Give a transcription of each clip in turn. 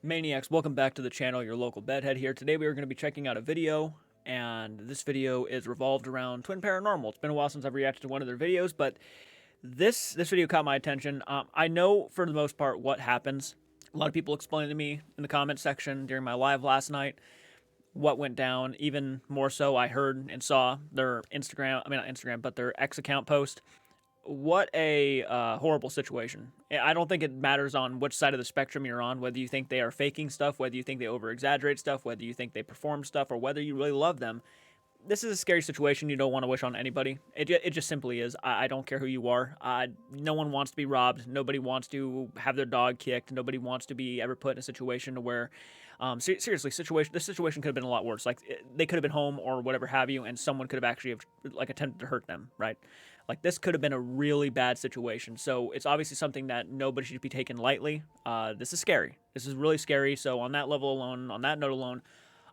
Maniacs, welcome back to the channel, your local bedhead here. Today we are going to be checking out a video, and this video is revolved around Twin Paranormal. It's been a while since I've reacted to one of their videos, but this video caught my attention. I know for the most part what happens. A lot of people explained to me in the comment section during my live last night what went down. Even more so, I heard and saw their their X account post. What a horrible situation. I don't think it matters on which side of the spectrum you're on, whether you think they are faking stuff, whether you think they over-exaggerate stuff, whether you think they perform stuff, or whether you really love them. This is a scary situation you don't want to wish on anybody. It just simply is. I don't care who you are. No one wants to be robbed. Nobody wants to have their dog kicked. Nobody wants to be ever put in a situation where, seriously, this situation could have been a lot worse. Like, they could have been home or whatever have you, and someone could have actually attempted to hurt them, right? Like, this could have been a really bad situation. So it's obviously something that nobody should be taken lightly. This is scary. This is really scary. So on that level alone, on that note alone,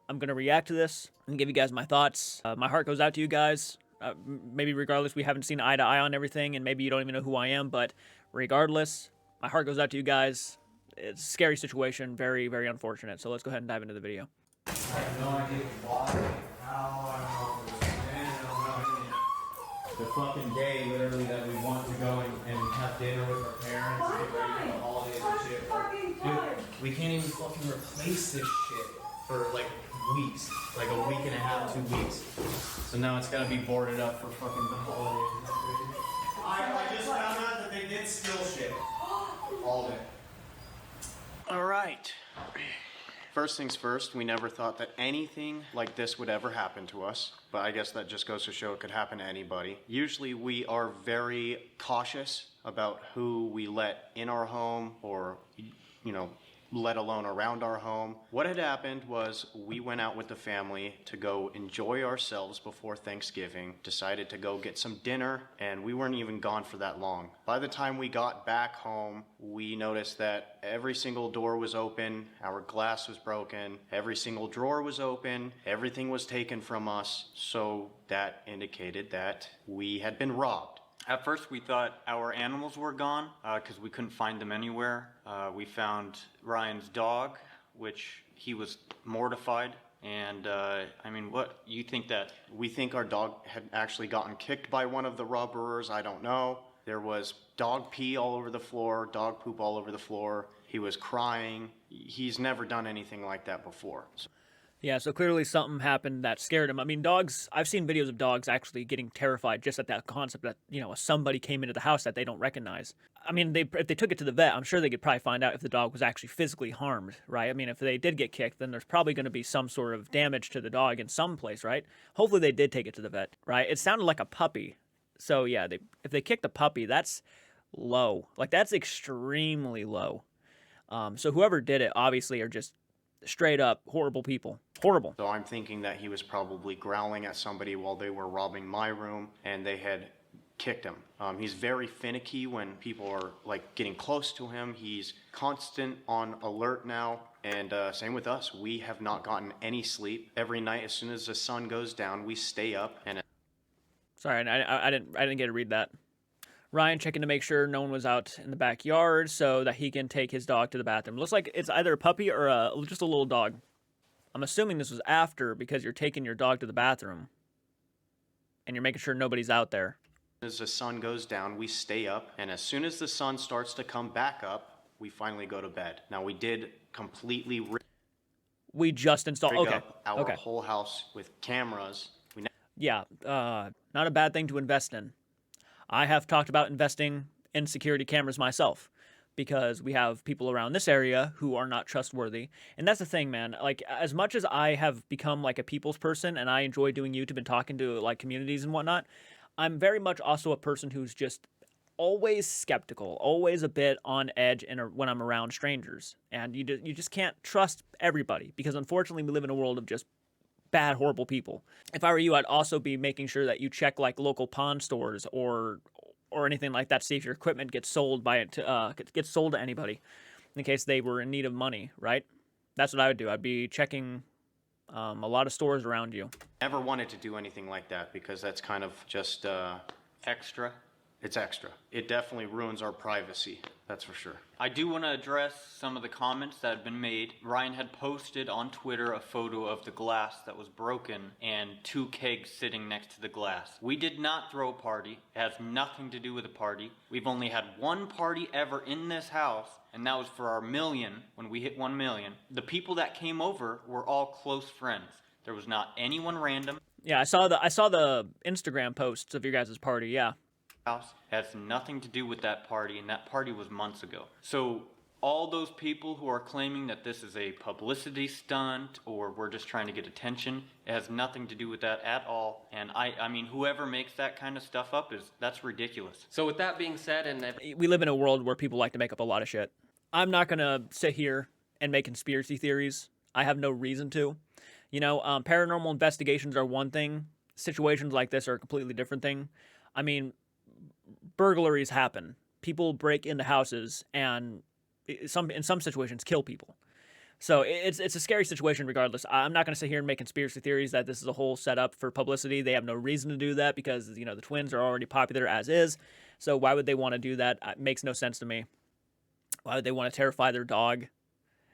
I'm going to react to this and give you guys my thoughts. My heart goes out to you guys. Maybe regardless, we haven't seen eye to eye on everything, and maybe you don't even know who I am, but regardless, my heart goes out to you guys. It's a scary situation, very, very unfortunate. So let's go ahead and dive into the video. I have no idea why, how, I don't know if it was planned, I don't know. The fucking day, literally, that we want to go and have dinner with our parents, get ready for the holidays and shit. Dude, we can't even fucking replace this shit for like weeks, like a week and a half, 2 weeks. So now it's gotta be boarded up for fucking the holidays. I just found out that they did steal shit. All of it. All right. First things first, we never thought that anything like this would ever happen to us, but I guess that just goes to show it could happen to anybody. Usually we are very cautious about who we let in our home or, let alone around our home. What had happened was we went out with the family to go enjoy ourselves before Thanksgiving, decided to go get some dinner, and we weren't even gone for that long. By the time we got back home, we noticed that every single door was open, our glass was broken, every single drawer was open, everything was taken from us, so that indicated that we had been robbed. At first we thought our animals were gone because we couldn't find them anywhere. We found Ryan's dog, which he was mortified. And what you think that? We think our dog had actually gotten kicked by one of the robbers. I don't know. There was dog pee all over the floor, dog poop all over the floor. He was crying. He's never done anything like that before. Yeah, so clearly something happened that scared him. I mean, dogs, I've seen videos of dogs actually getting terrified just at that concept that, somebody came into the house that they don't recognize. I mean, if they took it to the vet, I'm sure they could probably find out if the dog was actually physically harmed, right? I mean, if they did get kicked, then there's probably going to be some sort of damage to the dog in some place, right? Hopefully they did take it to the vet, right? It sounded like a puppy. So yeah, if they kicked a puppy, that's low. Like, that's extremely low. So whoever did it obviously are just straight up horrible people. Horrible. So I'm thinking that he was probably growling at somebody while they were robbing my room and they had kicked him. He's very finicky when people are like getting close to him. He's constant on alert now. And same with us. We have not gotten any sleep. Every night as soon as the sun goes down, we stay up and Sorry, I didn't get to read that. Ryan checking to make sure no one was out in the backyard so that he can take his dog to the bathroom. Looks like it's either a puppy or just a little dog. I'm assuming this was after because you're taking your dog to the bathroom and you're making sure nobody's out there. as the sun goes down, we stay up, and as soon as the sun starts to come back up, we finally go to bed. Now, we did completely We just installed up our whole house with cameras. Yeah, not a bad thing to invest in. I have talked about investing in security cameras myself because we have people around this area who are not trustworthy. And that's the thing, man. Like, as much as I have become like a people's person and I enjoy doing YouTube and talking to like communities and whatnot, I'm very much also a person who's just always skeptical, always a bit on edge when I'm around strangers. And you just can't trust everybody because unfortunately we live in a world of just bad, horrible people. If I were you, I'd also be making sure that you check like local pawn stores or anything like that, see if your equipment gets sold gets sold to anybody in case they were in need of money, right? That's what I would do. I'd be checking a lot of stores around you. Never wanted to do anything like that because that's kind of just extra. It's extra. It definitely ruins our privacy, that's for sure. I do want to address some of the comments that have been made. Ryan had posted on Twitter a photo of the glass that was broken and 2 kegs sitting next to the glass. We did not throw a party. It has nothing to do with a party. We've only had one party ever in this house, and that was for our million, when we hit 1 million. The people that came over were all close friends. There was not anyone random. Yeah, I saw the Instagram posts of your guys' party. Yeah. House has nothing to do with that party, and that party was months ago. So all those people who are claiming that this is a publicity stunt or we're just trying to get attention, it has nothing to do with that at all. And I mean, whoever makes that kind of stuff up, that's ridiculous. So with that being said, and We live in a world where people like to make up a lot of shit. I'm not gonna sit here and make conspiracy theories. I have no reason to. You know, paranormal investigations are one thing. Situations like this are a completely different thing. I mean, burglaries happen. People break into houses and in some situations kill people. So it's a scary situation regardless. I'm not going to sit here and make conspiracy theories that this is a whole setup for publicity. They have no reason to do that because, you know, the twins are already popular as is. So why would they want to do that? It makes no sense to me. Why would they want to terrify their dog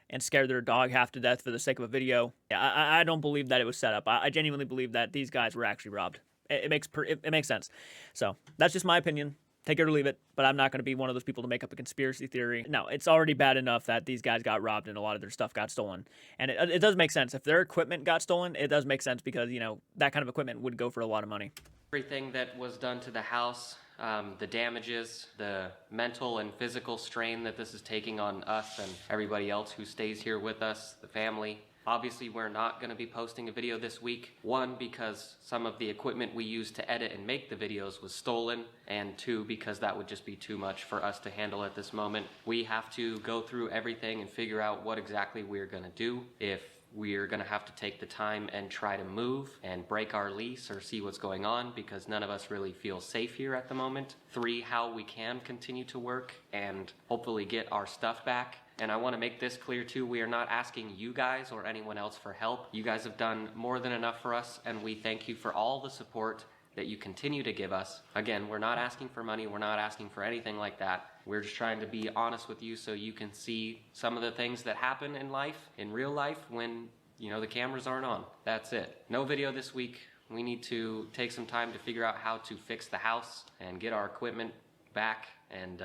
and scare their dog half to death for the sake of a video? Yeah, I don't believe that it was set up. I genuinely believe that these guys were actually robbed. It makes sense. So that's just my opinion. Take it or leave it, but I'm not going to be one of those people to make up a conspiracy theory. No, it's already bad enough that these guys got robbed and a lot of their stuff got stolen. And it does make sense. If their equipment got stolen, it does make sense because, you know, that kind of equipment would go for a lot of money. everything that was done to the house, the damages, the mental and physical strain that this is taking on us and everybody else who stays here with us, the family. Obviously, we're not going to be posting a video this week. One, because some of the equipment we used to edit and make the videos was stolen. And two, because that would just be too much for us to handle at this moment. We have to go through everything and figure out what exactly we're going to do. If we're going to have to take the time and try to move and break our lease or see what's going on, because none of us really feel safe here at the moment. Three, how we can continue to work and hopefully get our stuff back. And I want to make this clear too, we are not asking you guys or anyone else for help. You guys have done more than enough for us, and we thank you for all the support that you continue to give us. Again, we're not asking for money, we're not asking for anything like that. We're just trying to be honest with you so you can see some of the things that happen in life, in real life, when, you know, the cameras aren't on. That's it. No video this week. We need to take some time to figure out how to fix the house and get our equipment back, and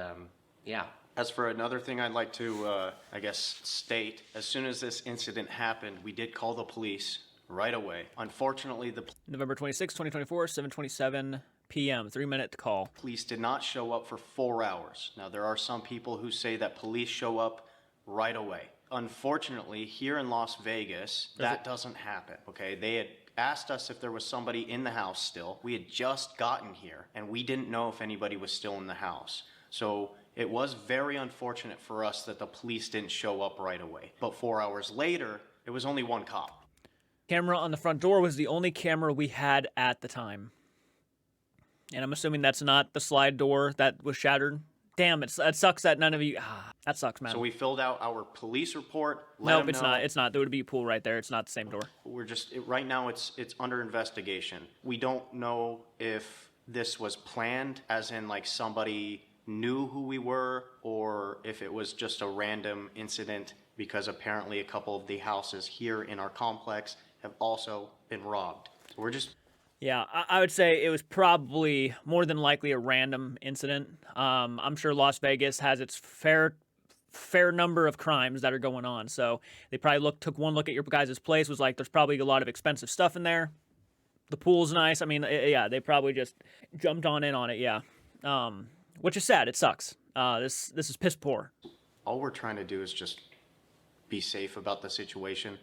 yeah. As for another thing I'd like to, state, as soon as this incident happened, we did call the police right away. Unfortunately, the November 26, 2024, 7:27 p.m., 3-minute call. police did not show up for 4 hours. Now, there are some people who say that police show up right away. Unfortunately, here in Las Vegas, that doesn't happen, okay? They had asked us if there was somebody in the house still. We had just gotten here, and we didn't know if anybody was still in the house. So it was very unfortunate for us that the police didn't show up right away. But 4 hours later, it was only one cop. Camera on the front door was the only camera we had at the time. And I'm assuming that's not the slide door that was shattered. Damn, it sucks that none of you... that sucks, man. So we filled out our police report. Nope, it's not. It's not. There would be a pool right there. It's not the same door. We're just, right now it's under investigation. We don't know if this was planned, as in like somebody knew who we were, or if it was just a random incident, because apparently a couple of the houses here in our complex have also been robbed. So we're just... Yeah, I would say it was probably more than likely a random incident. I'm sure Las Vegas has its fair number of crimes that are going on. So they probably took one look at your guys' place, was like, there's probably a lot of expensive stuff in there. The pool's nice. I mean, yeah, they probably just jumped in on it, yeah. Which is sad. It sucks. This is piss poor. All we're trying to do is just be safe about the situation.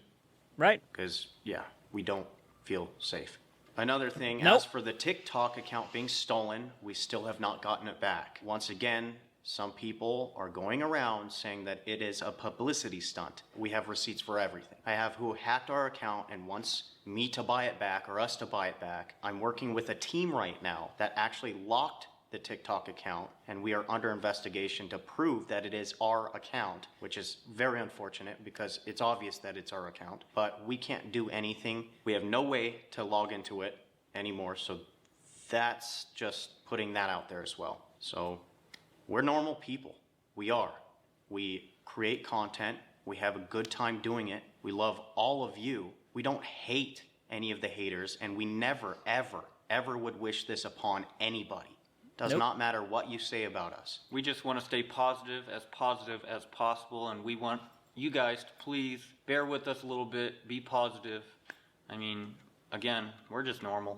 Right? Because, yeah, we don't feel safe. Another thing, Nope. As for the TikTok account being stolen, we still have not gotten it back. Once again, some people are going around saying that it is a publicity stunt. We have receipts for everything. I have who hacked our account and wants me to buy it back or us to buy it back. I'm working with a team right now that actually locked the TikTok account, and we are under investigation to prove that it is our account, which is very unfortunate because it's obvious that it's our account, but we can't do anything. We have no way to log into it anymore, so that's just putting that out there as well. So we're normal people. We are. We create content. We have a good time doing it. We love all of you. We don't hate any of the haters, and we never, ever, ever would wish this upon anybody. Does not matter what you say about us. We just want to stay positive as possible, and we want you guys to please bear with us a little bit, be positive. I mean, again, we're just normal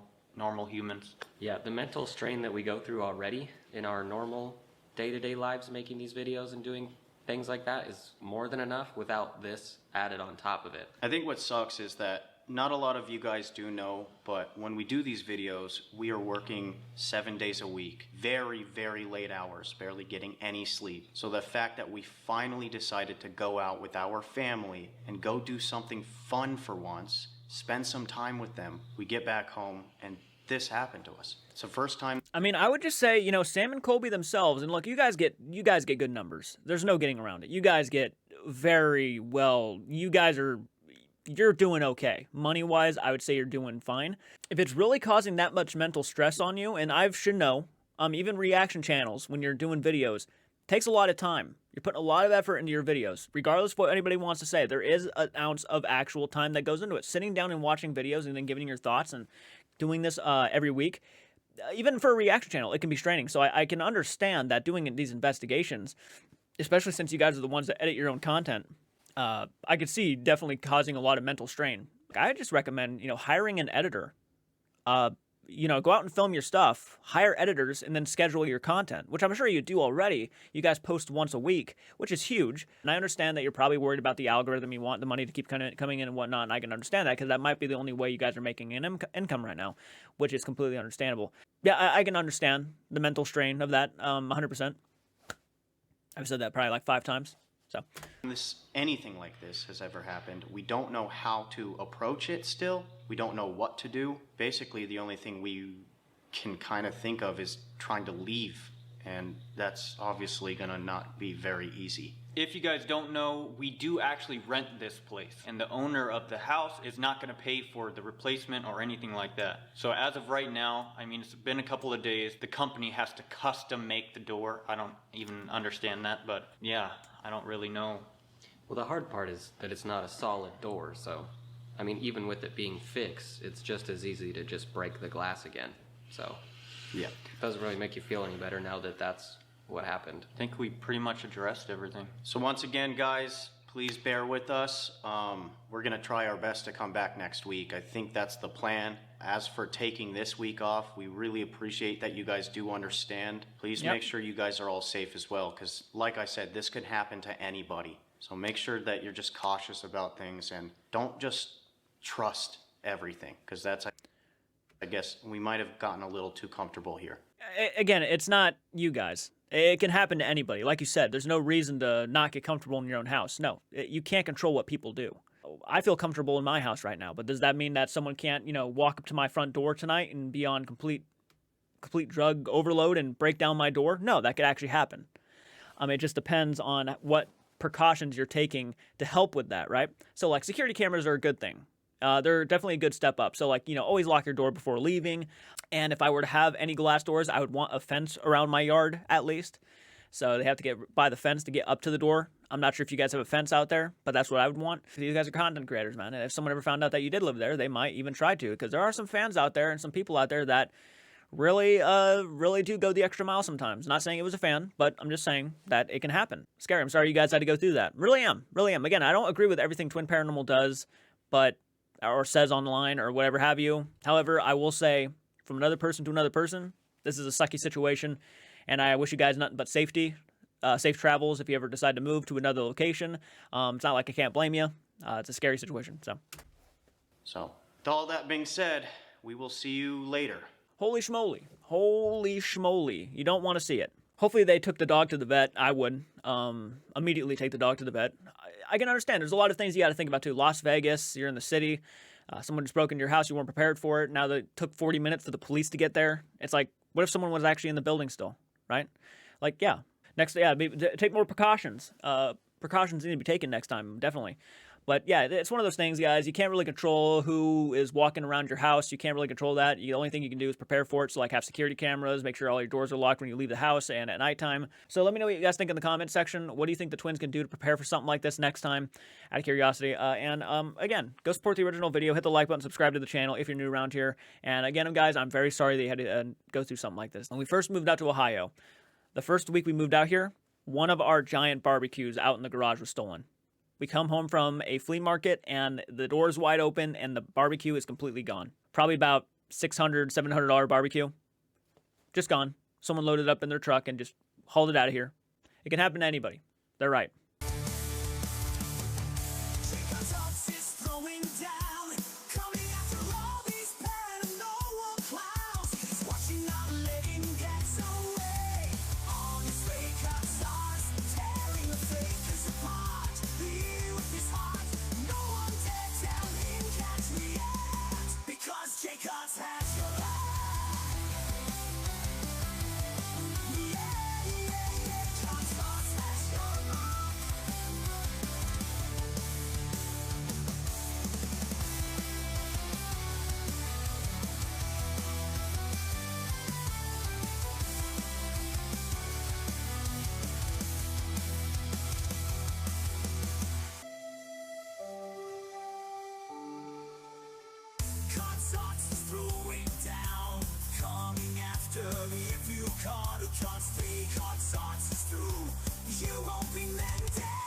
humans. Yeah, the mental strain that we go through already in our normal day-to-day lives making these videos and doing things like that is more than enough without this added on top of it. I think what sucks is that not a lot of you guys do know, but when we do these videos, we are working 7 days a week, very, very late hours, barely getting any sleep. So the fact that we finally decided to go out with our family and go do something fun for once, spend some time with them, we get back home and this happened to us. It's the first time. I mean, I would just say, you know, Sam and Colby themselves, and look, you guys get good numbers. There's no getting around it. You guys get very well. You're doing okay. Money-wise, I would say you're doing fine. If it's really causing that much mental stress on you, and I should know, even reaction channels, when you're doing videos, takes a lot of time. You're putting a lot of effort into your videos. Regardless of what anybody wants to say, there is an ounce of actual time that goes into it. Sitting down and watching videos and then giving your thoughts and doing this every week, even for a reaction channel, it can be straining. So I can understand that doing these investigations, especially since you guys are the ones that edit your own content, I could see definitely causing a lot of mental strain. I just recommend, you know, hiring an editor. You know, go out and film your stuff, hire editors, and then schedule your content, which I'm sure you do already. You guys post once a week, which is huge. And I understand that you're probably worried about the algorithm. You want the money to keep coming in and whatnot, and I can understand that because that might be the only way you guys are making an income right now, which is completely understandable. Yeah, I can understand the mental strain of that 100%. I've said that probably like 5 times. So Anything like this has ever happened. We don't know how to approach it still. We don't know what to do. Basically, the only thing we can kind of think of is trying to leave. And that's obviously going to not be very easy. If you guys don't know, we do actually rent this place, and the owner of the house is not going to pay for the replacement or anything like that. So as of right now, I mean, it's been a couple of days. The company has to custom make the door. I don't even understand that, but yeah, I don't really know. Well, the hard part is that it's not a solid door, so, I mean, even with it being fixed, it's just as easy to just break the glass again. So, yeah, it doesn't really make you feel any better now that that's what happened. I think we pretty much addressed everything. So once again, guys, please bear with us. We're going to try our best to come back next week. I think that's the plan. As for taking this week off, we really appreciate that you guys do understand. Please make sure you guys are all safe as well, because like I said, this could happen to anybody. So make sure that you're just cautious about things and don't just trust everything, because that's, I guess, we might have gotten a little too comfortable here. Again, it's not you guys. It can happen to anybody. Like you said, there's no reason to not get comfortable in your own house. No, you can't control what people do. I feel comfortable in my house right now, but does that mean that someone can't, you know, walk up to my front door tonight and be on complete drug overload and break down my door? No, that could actually happen. It just depends on what precautions you're taking to help with that, right? So, like, security cameras are a good thing. They're definitely a good step up. So, like, you know, always lock your door before leaving. And if I were to have any glass doors, I would want a fence around my yard at least. So they have to get by the fence to get up to the door. I'm not sure if you guys have a fence out there, but that's what I would want. You guys are content creators, man. And if someone ever found out that you did live there, they might even try to, because there are some fans out there and some people out there that really do go the extra mile sometimes. Not saying it was a fan, but I'm just saying that it can happen. Scary. I'm sorry you guys had to go through that. Really am. Again, I don't agree with everything Twin Paranormal does, or says online or whatever have you. However, I will say, from another person to another person, this is a sucky situation, and I wish you guys nothing but safety, safe travels if you ever decide to move to another location. It's not like I can't blame you. It's a scary situation. So, with all that being said, we will see you later. Holy schmoly. You don't want to see it. Hopefully they took the dog to the vet. I would immediately take the dog to the vet. I can understand. There's a lot of things you got to think about too. Las Vegas, you're in the city. Someone just broke into your house. You weren't prepared for it. Now that it took 40 minutes for the police to get there. It's like, what if someone was actually in the building still, right? Like, yeah. Take more precautions. Precautions need to be taken next time, definitely. But yeah, it's one of those things, guys. You can't really control who is walking around your house. You can't really control that. The only thing you can do is prepare for it. So, like, have security cameras, make sure all your doors are locked when you leave the house and at nighttime. So let me know what you guys think in the comment section. What do you think the twins can do to prepare for something like this next time, out of curiosity? Again, go support the original video. Hit the like button, subscribe to the channel if you're new around here. And again, guys, I'm very sorry that you had to go through something like this. When we first moved out to Ohio, the first week we moved out here, one of our giant barbecues out in the garage was stolen. We come home from a flea market and the door is wide open and the barbecue is completely gone. Probably about $600, $700 barbecue. Just gone. Someone loaded it up in their truck and just hauled it out of here. It can happen to anybody. They're right. If you can't stay, hot sauce is through. You won't be meant to.